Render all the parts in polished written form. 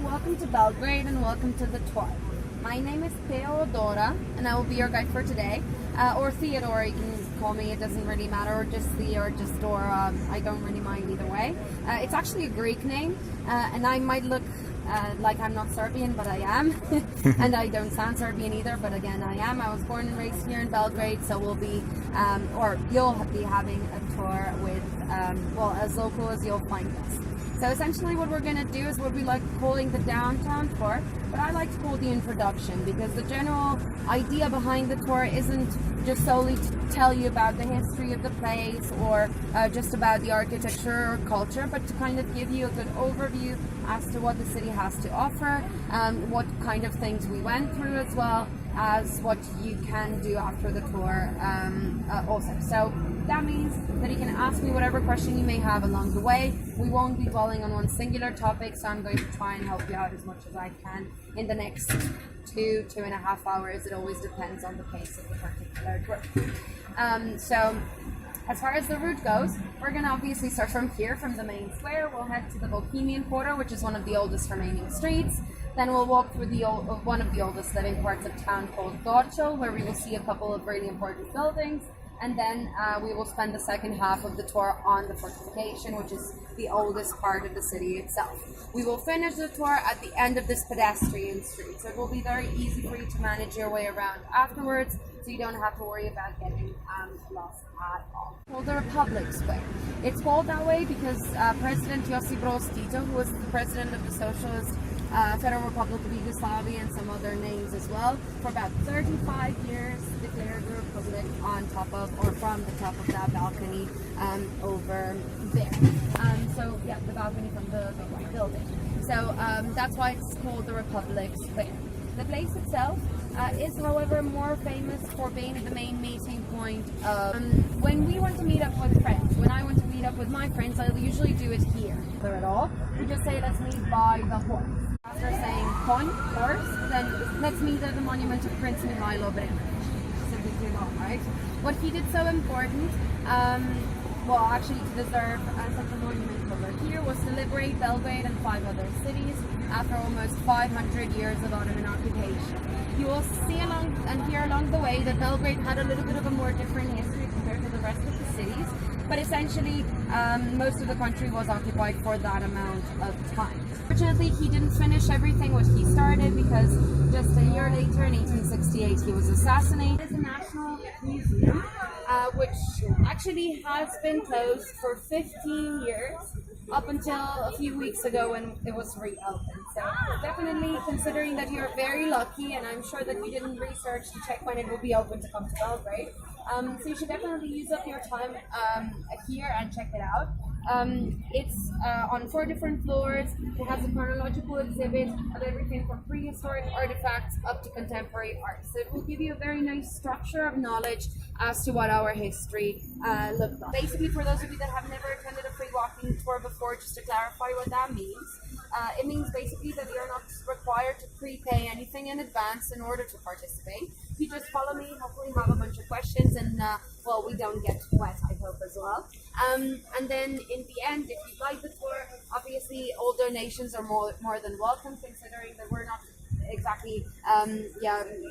welcome to Belgrade and welcome to the tour. My name is Theodora and I will be your guide for today. Or Theodora, you can call me, it doesn't really matter, or just Thea or just Dora, I don't really mind either way. It's actually a Greek name and I might look like I'm not Serbian, but I am. And I don't sound Serbian either, but again I am. I was born and raised here in Belgrade, so we'll be, or you'll be having a tour with, well, as local as you'll find us. So essentially what we're going to do is what we like calling the downtown tour, but I like to call the introduction, because the general idea behind the tour isn't just solely to tell you about the history of the place or just about the architecture or culture, but to kind of give you a good overview as to what the city has to offer, what kind of things we went through, as well as what you can do after the tour also. So that means that you can ask me whatever question you may have along the way. We won't be dwelling on one singular topic, so I'm going to try and help you out as much as I can in the next 2.5 hours. It always depends on the pace of the particular group. So as far as the route goes, we're going to obviously start from here, from the main square. We'll head to the Bohemian Quarter, which is one of the oldest remaining streets. Then we'll walk through one of the oldest living parts of town called Dorcol, where we will see a couple of really important buildings. And then we will spend the second half of the tour on the fortification, which is the oldest part of the city itself. We will finish the tour at the end of this pedestrian street, so it will be very easy for you to manage your way around afterwards, so you don't have to worry about getting lost at all. Called the Republic Square. It's called that way because President Josip Broz Tito, who was the president of the Socialist Federal Republic of Yugoslavia and some other names as well, for about 35 years declared the Republic on top of, or from the top of that balcony over there. So yeah, the balcony from the white building. So that's why it's called the Republic Square. The place itself is, however, more famous for being the main meeting point of when we want to meet up with friends. When I want to meet up with my friends, I usually do it here. There at all, we just say let's meet by the horse. After saying horse, then let's meet at the monument of Prince Mihailo Bremer. Simply do that, right? What he did so important, well, actually to deserve such a monument over here, was to liberate Belgrade and 5 other cities after almost 500 years of Ottoman occupation. You will see along and hear along the way that Belgrade had a little bit of a more different history compared to the rest of the cities, but essentially most of the country was occupied for that amount of time. Fortunately, he didn't finish everything what he started, because just a year later, in 1868, he was assassinated. It is a national museum, which actually has been closed for 15 years, up until a few weeks ago when it was reopened. So definitely, considering that you're very lucky, and I'm sure that you didn't research to check when it will be open to come to Belgrade, so you should definitely use up your time here and check it out. It's on 4 different floors. It has a chronological exhibit of everything from prehistoric artifacts up to contemporary art. So it will give you a very nice structure of knowledge as to what our history looked like. Basically, for those of you that have never attended a free walking tour before, just to clarify what that means, it means basically that you're not required to prepay anything in advance in order to participate. You just follow me, hopefully have a bunch of questions, and well, we don't get wet, I hope, as well. And then in the end, if you like the tour, obviously all donations are more than welcome, considering that we're not exactly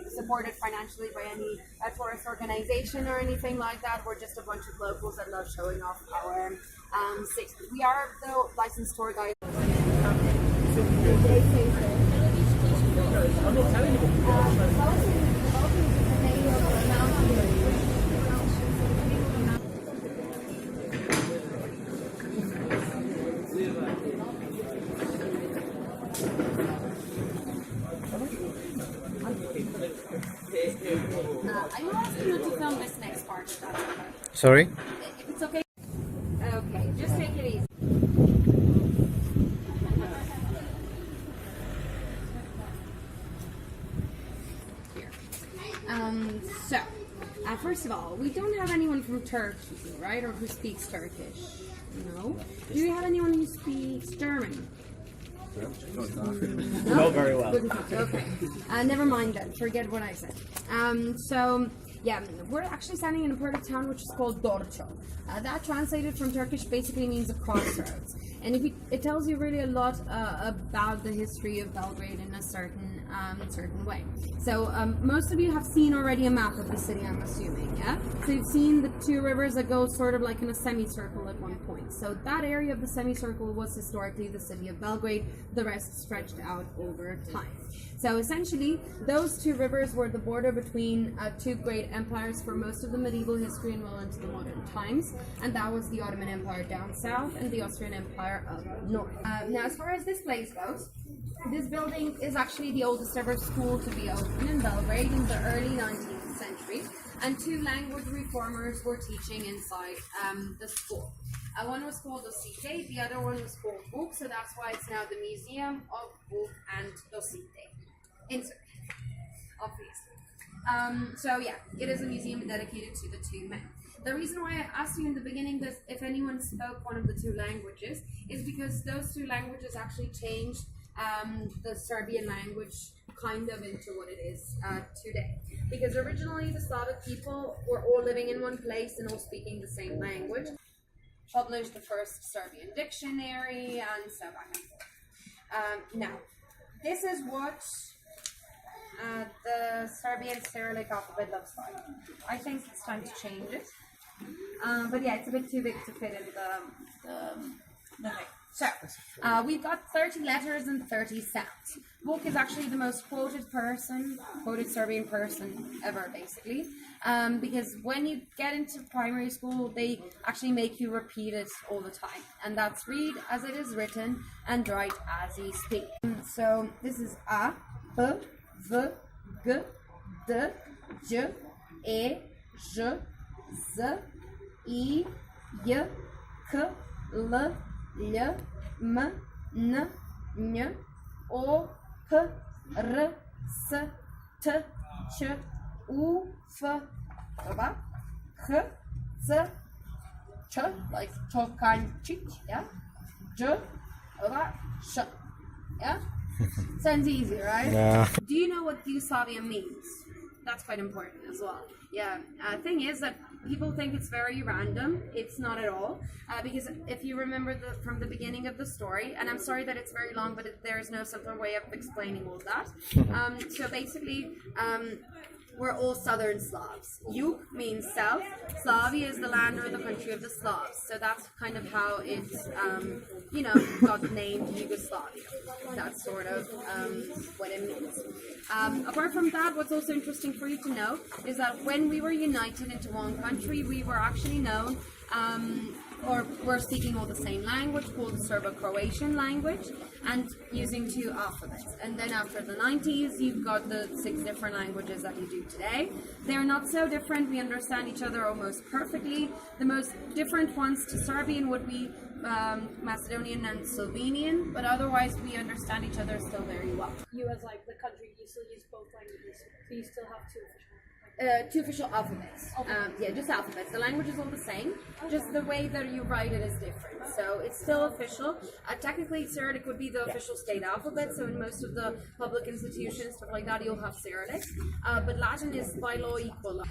supported financially by any tourist organization or anything like that. We're just a bunch of locals that love showing off our city. We are the licensed tour guides. I will ask you to film this next part. If that's okay. Sorry? If it's okay. Okay, just take it easy. Here. First of all, we don't have anyone from Turkey, right? Or who speaks Turkish? No. Do you have anyone who speaks German? Not very well. Okay. Never mind then. Forget what I said. So Yeah, we're actually standing in a part of town which is called Dorcol. That translated from Turkish basically means a crossroads. And it tells you really a lot about the history of Belgrade in a certain way. So most of you have seen already a map of the city, I'm assuming, yeah? So you've seen the two rivers that go sort of like in a semicircle at one point. So that area of the semicircle was historically the city of Belgrade. The rest stretched out over time. So essentially, those two rivers were the border between two great empires for most of the medieval history and well into the modern times. And that was the Ottoman Empire down south and the Austrian Empire up north. Now, as far as this place goes, this building is actually the oldest ever school to be opened in Belgrade in the early 19th century. And two language reformers were teaching inside the school. One was called Docite, the other one was called Book, so that's why it's now the Museum of Book and Docite. Insert, obviously. So yeah, it is a museum dedicated to the two men. The reason why I asked you in the beginning that if anyone spoke one of the two languages is because those two languages actually changed the Serbian language kind of into what it is today. Because originally the Slavic people were all living in one place and all speaking the same language. Published the first Serbian dictionary and so back and forth. Now, this is what the Serbian Cyrillic alphabet looks like. I think it's time to change it. But yeah, it's a bit too big to fit in the thing. So, we've got 30 letters and 30 sounds. Vuk is actually the most quoted Serbian person ever, basically. Because when you get into primary school, they actually make you repeat it all the time. And that's read as it is written and write as you speak. So, this is A, B, V, G, D, J, E, J, Z, I, J, K, L, L, M, N, N, O, P, R, S, T, Č, U, F, H, C, Č, like Čokančić, yeah? J, Š, yeah? Sounds easy, right? Yeah. Do you know what Yugoslavia means? That's quite important as well. Yeah, thing is that people think it's very random. It's not at all. Because if you remember from the beginning of the story, and I'm sorry that it's very long, but there is no simple way of explaining all that. So basically, we're all Southern Slavs. Yug means south. Slavia is the land or the country of the Slavs. So that's kind of how it's, got named Yugoslavia. That's sort of what it means. Apart from that, what's also interesting for you to know is that when we were united into one country, we were actually known or we're speaking all the same language called the Serbo-Croatian language and using two alphabets. And then after the 90s, you've got the 6 different languages that you do today. They're not so different. We understand each other almost perfectly. The most different ones to Serbian would be Macedonian and Slovenian, but otherwise we understand each other still very well. You as like the country, you still use both languages, so you still have two official. 2 official alphabets. Yeah, just alphabets. The language is all the same, just the way that you write it is different. So it's still official. Technically, Cyrillic would be the official state alphabet, so in most of the public institutions, stuff like that, you'll have Cyrillic. But Latin is by law equal.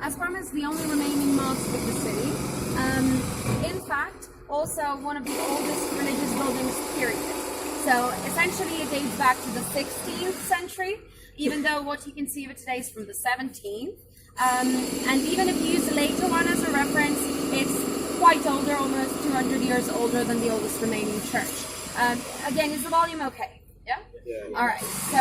As promised, the only remaining mosque of the city. In fact, also one of the oldest religious buildings, period. So essentially it dates back to the 16th century, even though what you can see of it today is from the 17th. And even if you use the later one as a reference, it's quite older, almost 200 years older than the oldest remaining church. Again, is the volume okay? Yeah? Alright, so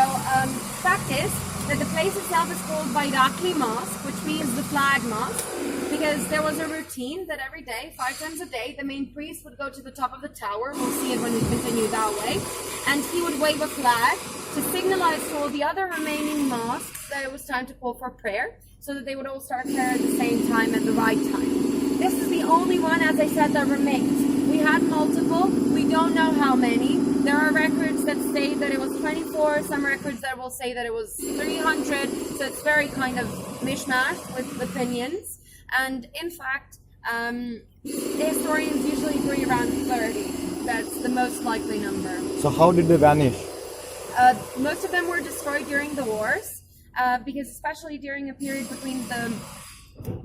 fact is that the place itself is called Bayrakli Mosque, which means the flag mosque, because there was a routine that every day, 5 times a day, the main priest would go to the top of the tower, we'll see it when we continue that way, and he would wave a flag to signalize to all the other remaining mosques that it was time to call for prayer, so that they would all start prayer at the same time at the right time. This is the only one, as I said, that remains. We had multiple. We don't know how many. There are records that say that it was 24, some records that will say that it was 300, so it's very kind of mishmash with opinions. And in fact, historians usually agree around 30. That's the most likely number. So how did they vanish? Most of them were destroyed during the wars, because especially during a period between the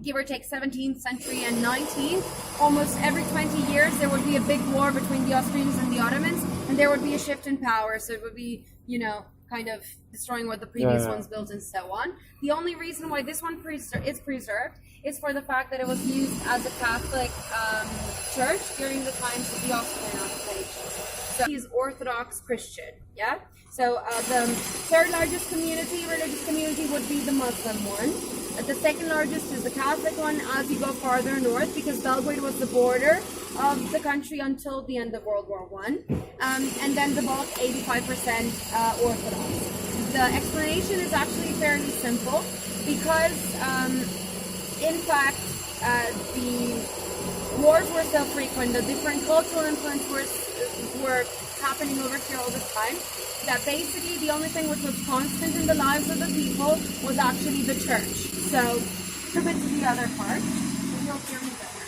give or take 17th century and 19th, almost every 20 years there would be a big war between the Austrians and the Ottomans, and there would be a shift in power, so it would be, you know, kind of destroying what the previous ones built and so on. The only reason why this one is preserved is for the fact that it was used as a Catholic church during the times of the Austrian occupation. So he's Orthodox Christian, yeah? So the third largest religious community would be the Muslim one. The second largest is the Catholic one as you go farther north, because Belgrade was the border of the country until the end of World War I. And then the bulk, 85% Orthodox. The explanation is actually fairly simple because, in fact, the wars were so frequent, the different cultural influences were happening over here all the time, that basically the only thing which was constant in the lives of the people was actually the church. So, a bit to the other part, so you'll hear me better.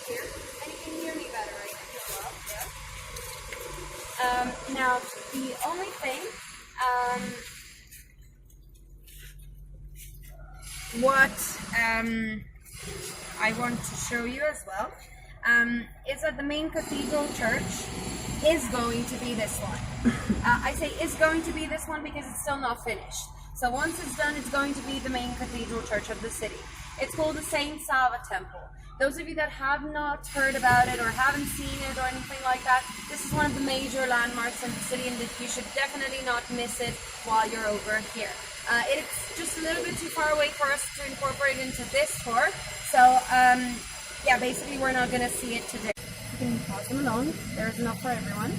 Here, and you can hear me better, I think, as well. Yeah. Now, the only thing, what I want to show you as well is that the main cathedral church is going to be this one. I say is going to be this one because it's still not finished. So once it's done, it's going to be the main cathedral church of the city. It's called the Saint Sava Temple. Those of you that have not heard about it or haven't seen it or anything like that, this is one of the major landmarks in the city, and you should definitely not miss it while you're over here. It's just a little bit too far away for us to incorporate into this tour, so yeah, basically we're not going to see it today. You can pass them along, there's enough for everyone.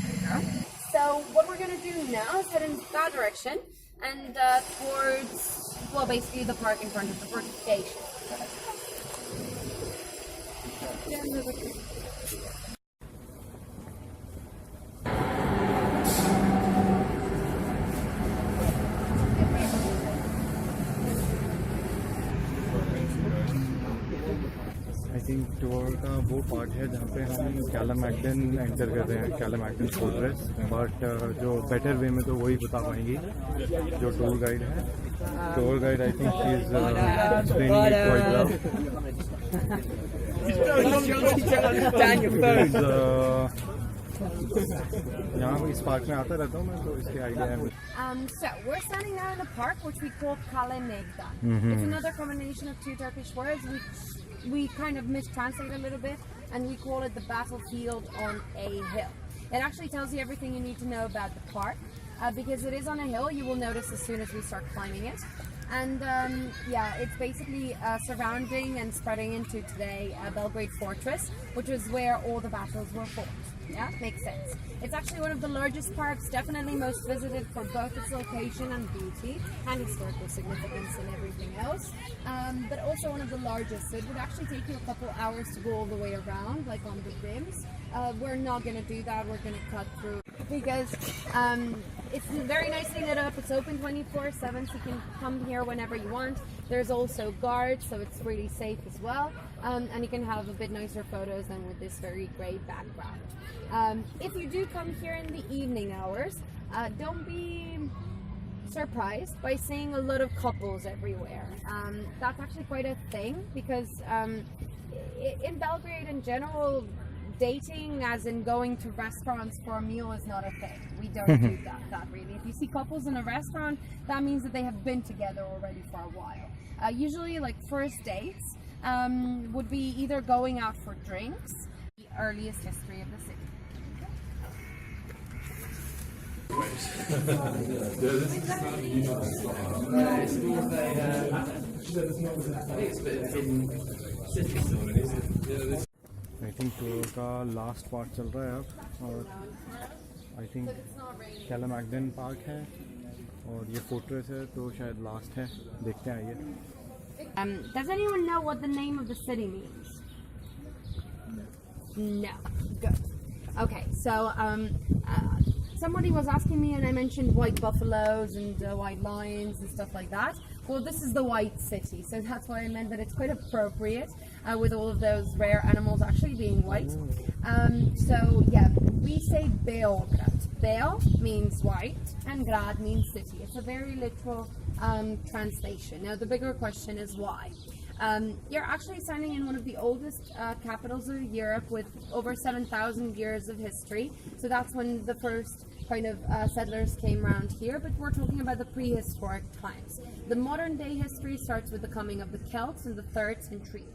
There you go. So what we're going to do now is head in that direction and towards, well, basically the park in front of the fortification. I think tour का वो part है जहाँ पे हम कैलेमैगडन enter कर रहे हैं, कैलेमैगडन fortress, but जो बेटर वे में तो वही बता पाएंगी जो टूर गाइड है. Tour guide I think she is explaining it quite well. यहाँ इस पार्क में आता रहता हूँ मैं, तो इसके आइडिया है. So we're standing now in a park which we call Kalemegdan. It's another combination of two Turkish words which we kind of mistranslate a little bit, and we call it the battlefield on a hill. It actually tells you everything you need to know about the park, because it is on a hill. You will notice as soon as we start climbing it. And yeah, it's basically surrounding and spreading into today Belgrade Fortress, which is where all the battles were fought. Yeah, makes sense. It's actually one of the largest parks, definitely most visited for both its location and beauty and historical significance and everything else, but also one of the largest. So it would actually take you a couple hours to go all the way around, like on the rims. We're not going to do that. We're going to cut through because it's very nicely lit up. It's open 24/7, so you can come here whenever you want. There's also guards, so it's really safe as well. And you can have a bit nicer photos than with this very grey background. If you do come here in the evening hours, don't be surprised by seeing a lot of couples everywhere. That's actually quite a thing because in Belgrade in general, dating as in going to restaurants for a meal is not a thing. We don't do that really. If you see couples in a restaurant, that means that they have been together already for a while. Usually like first dates would be either going out for drinks, the earliest history of the city. I think tour का last part चल रहा है अब, और I think कैलेमैगडन park है और ये fortress है तो शायद लास्ट है, देखते हैं आइए। Does anyone know what the name of the city means? No. Good. Okay, so somebody was asking me, and I mentioned white buffaloes and white lions and stuff like that. Well, this is the white city, so that's why I meant that it's quite appropriate with all of those rare animals actually being white. So yeah, we say Belgrade. Bel means white, and Grad means city. It's a very literal translation. Now, the bigger question is why. You're actually standing in one of the oldest capitals of Europe with over 7,000 years of history. So that's when the first kind of settlers came around here, but we're talking about the prehistoric times. The modern day history starts with the coming of the Celts in the 3rd century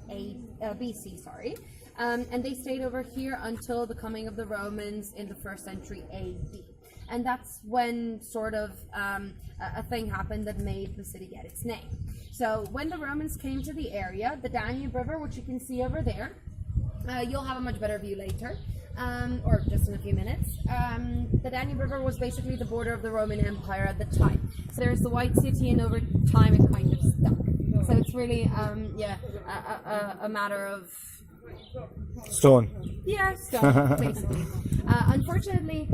BC, and they stayed over here until the coming of the Romans in the 1st century AD. And that's when sort of a thing happened that made the city get its name. So when the Romans came to the area, the Danube River, which you can see over there, you'll have a much better view later, or just in a few minutes. The Danube River was basically the border of the Roman Empire at the time. So there's the White City, and over time it kind of stuck. So it's really, a matter of Stone. yeah, stone, basically. Unfortunately,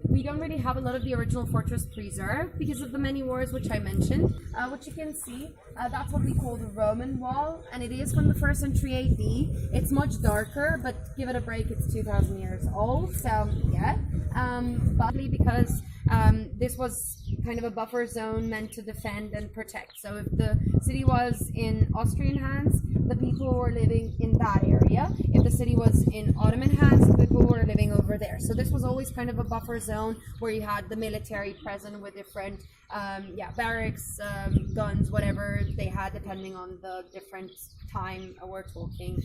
we don't really have a lot of the original fortress preserved because of the many wars which I mentioned. Which you can see, that's what we call the Roman wall, and it is from the 1st century AD. It's much darker, but give it a break, it's 2,000 years old, so yeah. Partly because this was kind of a buffer zone meant to defend and protect. So if the city was in Austrian hands, the people who were living in that area. If the city was in Ottoman hands, the people who were living over there. So this was always kind of a buffer zone where you had the military present with different barracks, guns, whatever they had, depending on the different time we're talking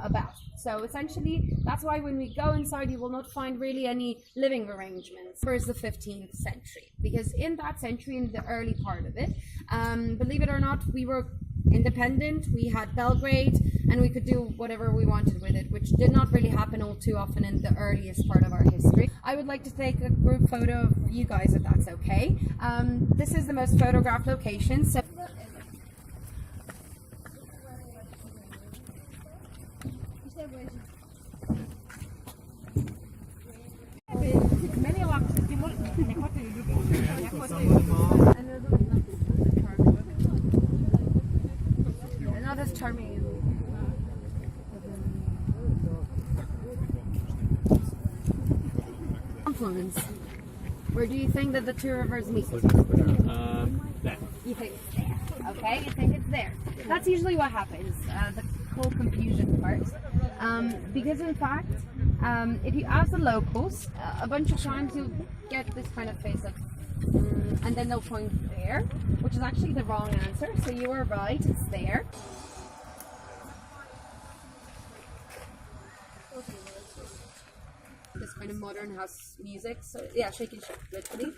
about. So essentially, that's why when we go inside, you will not find really any living arrangements. Where's the 15th century? Because in that century, in the early part of it, believe it or not, we were independent, we had Belgrade, and we could do whatever we wanted with it, which did not really happen all too often in the earliest part of our history. I would like to take a group photo of you guys, if that's okay. This is the most photographed location. So not as charming. Confluence. Where do you think that the two rivers meet? There. You think it's there. Okay, you think it's there. That's usually what happens, the whole confusion part. Because in fact, if you ask the locals, a bunch of times you'll get this kind of face of, and then they'll point there, which is actually the wrong answer. So you are right, it's there. This kind of modern house music, so yeah, shake and shake, literally.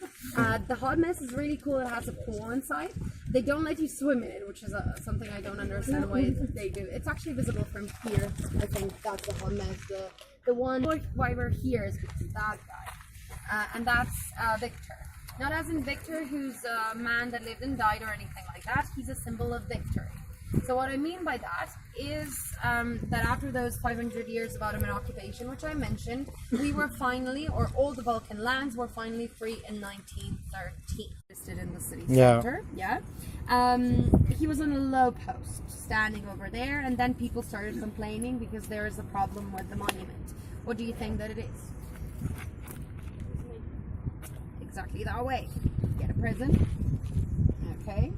The hot mess is really cool. It has a pool inside. They don't let you swim in it, which is something I don't understand why they do. It's actually visible from here. I think that's the hot mess. The one why we're here is because of that guy, and that's Victor. Not as in Victor, who's a man that lived and died or anything like that. He's a symbol of victory. So what I mean by that is that after those 500 years of Ottoman occupation, which I mentioned, we were finally, or all the Balkan lands were finally free in 1913. Listed in the city center. Yeah. He was on a low post, standing over there, and then people started complaining because there is a problem with the monument. What do you think that it is? Exactly that way. Get a prison. Okay.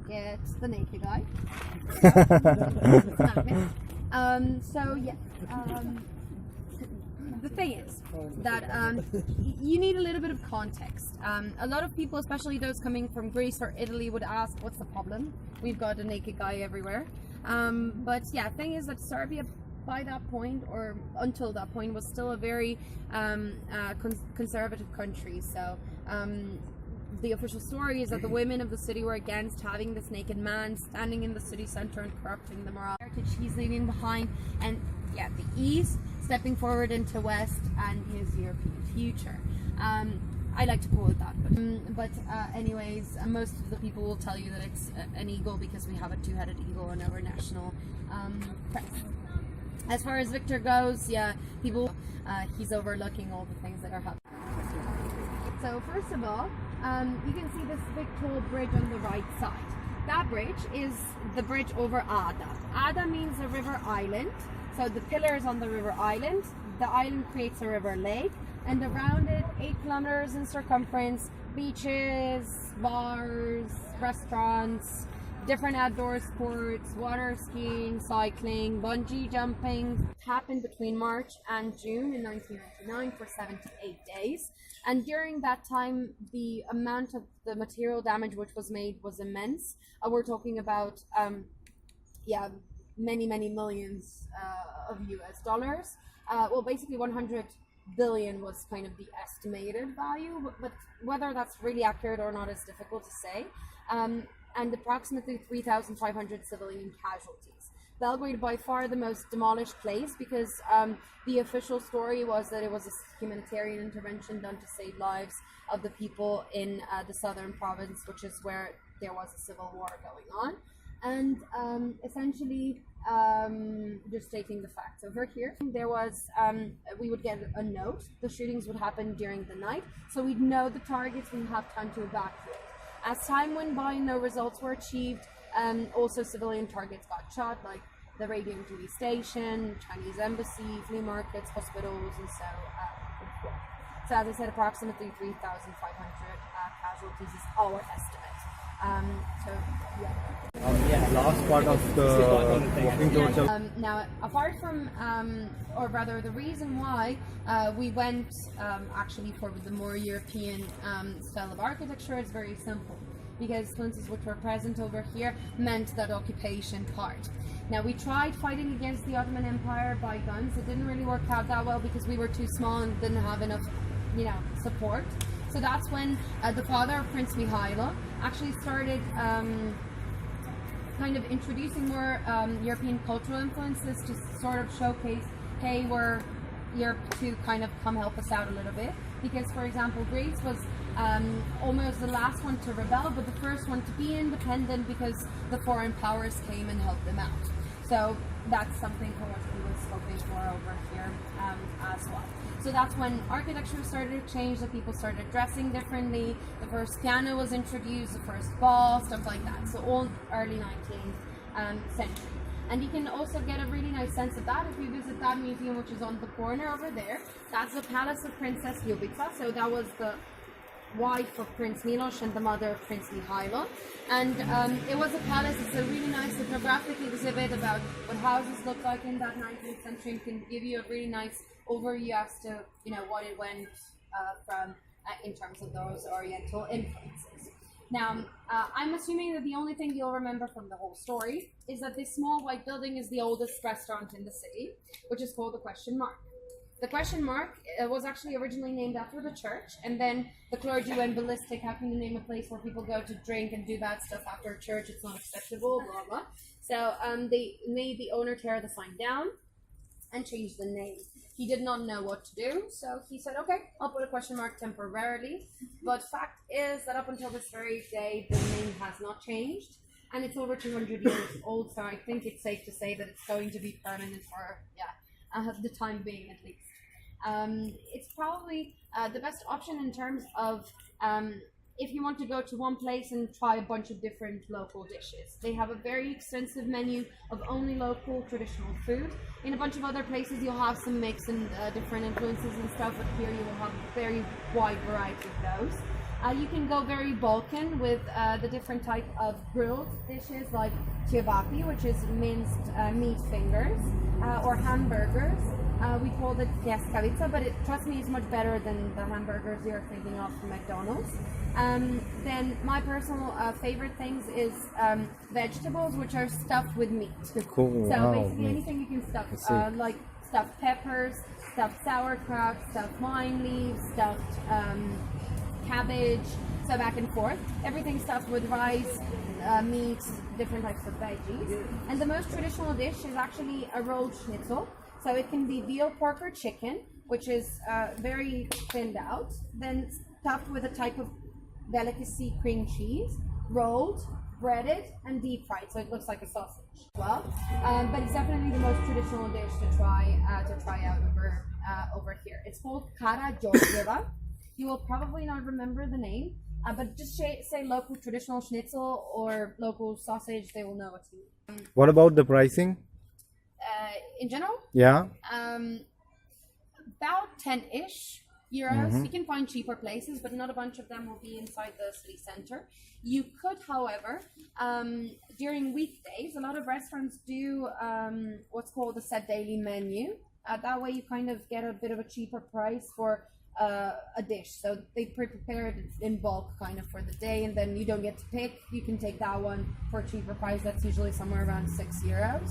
Get the naked guy. So yeah, the thing is that you need a little bit of context. A lot of people, especially those coming from Greece or Italy, would ask, "What's the problem? We've got a naked guy everywhere." But yeah, thing is that Serbia, by that point, or until that point, was still a very conservative country. So. The official story is that the women of the city were against having this naked man standing in the city center and corrupting the morale. He's leaving behind, and yeah, the East stepping forward into West and his European future. I like to call it that. But anyways, most of the people will tell you that it's an eagle because we have a two-headed eagle in our national crest. As far as Victor goes, yeah, people, he's overlooking all the things that are happening. So first of all, you can see this big tall bridge on the right side. That bridge is the bridge over Ada. Ada means a river island. So the pillars on the river island, the island creates a river lake, and around it, 8 kilometers in circumference, beaches, bars, restaurants, different outdoor sports, water skiing, cycling, bungee jumping. It happened between March and June in 1999 for 7 to 8 days. And during that time, the amount of the material damage which was made was immense. We're talking about, many millions of US dollars. Well, basically 100 billion was kind of the estimated value, but whether that's really accurate or not is difficult to say. And approximately 3,500 civilian casualties. Belgrade by far the most demolished place because the official story was that it was a humanitarian intervention done to save lives of the people in the southern province, which is where there was a civil war going on. And essentially, just stating the facts. Over here, there was, we would get a note. The shootings would happen during the night, so we'd know the targets, we'd have time to evacuate. As time went by, no results were achieved. Also, civilian targets got shot, like the radio and TV station, Chinese embassy, flea markets, hospitals, and so forth. So, as I said, approximately 3,500 casualties is our estimate. Last part of the walking tour. Now, apart from, or rather, the reason why we went actually for the more European style of architecture is very simple. Because influences which were present over here meant that occupation part. Now, we tried fighting against the Ottoman Empire by guns. It didn't really work out that well because we were too small and didn't have enough, support. So that's when the father of Prince Mihailo actually started kind of introducing more European cultural influences to sort of showcase, hey, we're Europe to kind of come help us out a little bit. Because, for example, Greece was almost the last one to rebel, but the first one to be independent because the foreign powers came and helped them out. So that's something for what he was hoping for over here as well. So that's when architecture started to change, the people started dressing differently, the first piano was introduced, the first ball, stuff like that. So all early 19th century. And you can also get a really nice sense of that if you visit that museum, which is on the corner over there. That's the Palace of Princess Ljubica. So that was the wife of Prince Milos and the mother of Prince Mihailo. And it was a palace. It's a really nice ethnographic exhibit about what houses looked like in that 19th century. It can give you a really nice overview as to, what it went from in terms of those Oriental influences. Now, I'm assuming that the only thing you'll remember from the whole story is that this small white building is the oldest restaurant in the city, which is called the Question Mark. The Question Mark was actually originally named after the church, and then the clergy went ballistic, having to name a place where people go to drink and do bad stuff after church. It's not acceptable, blah, blah. So they made the owner tear the sign down and change the name. He did not know what to do, so he said, okay, I'll put a question mark temporarily. But fact is that up until this very day, the name has not changed, and it's over 200 years old, so I think it's safe to say that it's going to be permanent for, the time being at least. It's probably the best option in terms of if you want to go to one place and try a bunch of different local dishes. They have a very extensive menu of only local traditional food. In a bunch of other places you'll have some mix and different influences and stuff, but here you will have a very wide variety of those. You can go very Balkan with the different type of grilled dishes like kebabı, which is minced meat fingers, or hamburgers. We call it pljeskavica, but trust me, it's much better than the hamburgers you're thinking of from McDonald's. Then my personal favorite things is vegetables, which are stuffed with meat. Cool. So basically anything you can stuff, like stuffed peppers, stuffed sauerkraut, stuffed wine leaves, stuffed cabbage, so back and forth. Everything stuffed with rice, meat, different types of veggies. And the most traditional dish is actually a rolled schnitzel. So it can be veal, pork, or chicken, which is very thinned out. Then topped with a type of delicacy cream cheese, rolled, breaded, and deep fried, so it looks like a sausage as well. But it's definitely the most traditional dish to try out over here. It's called Kara Georgieva. You will probably not remember the name, but just say local traditional schnitzel or local sausage, they will know what you mean. What about the pricing? In general, Yeah. about 10-ish euros. You can find cheaper places, but not a bunch of them will be inside the city center. You could, however, during weekdays, a lot of restaurants do what's called a set daily menu. That way you kind of get a bit of a cheaper price for a dish. So they prepare it in bulk kind of for the day, and then you don't get to pick. You can take that one for a cheaper price. That's usually somewhere around 6 euros.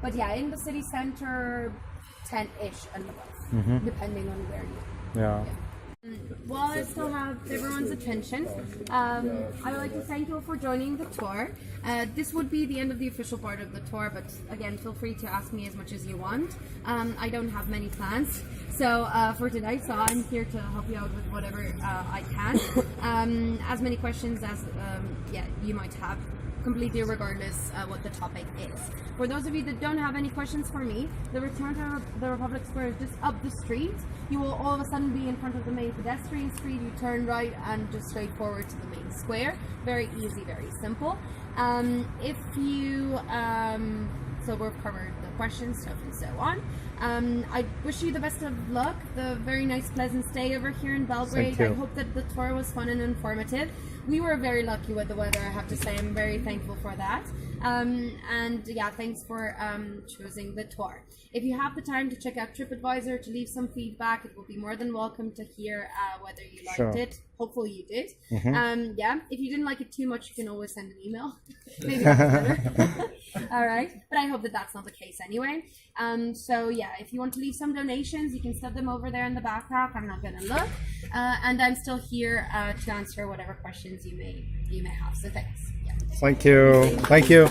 But yeah, in the city center, 10-ish and above, depending on where you are. Yeah. While I still have everyone's attention, I would like to thank you all for joining the tour. This would be the end of the official part of the tour, but again, feel free to ask me as much as you want. I don't have many plans, so for tonight, so I'm here to help you out with whatever I can. As many questions as you might have, completely regardless what the topic is. For those of you that don't have any questions for me, the return to the Republic Square is just up the street. You will all of a sudden be in front of the main pedestrian street. You turn right and just straight forward to the main square. Very easy, very simple. If you so we've covered the questions, stuff, and so on. I wish you the best of luck. The very nice, pleasant stay over here in Belgrade. I hope that the tour was fun and informative. We were very lucky with the weather, I have to say. I'm very thankful for that. And yeah, thanks for choosing the tour. If you have the time to check out TripAdvisor to leave some feedback, it will be more than welcome to hear whether you liked it. Hopefully you did. Yeah, if you didn't like it too much, you can always send an email. Maybe that's better. All right, but I hope that that's not the case anyway. So yeah, if you want to leave some donations, you can set them over there in the backpack. I'm not gonna look, and I'm still here to answer whatever questions you may have. So thanks. Yeah. Thank you.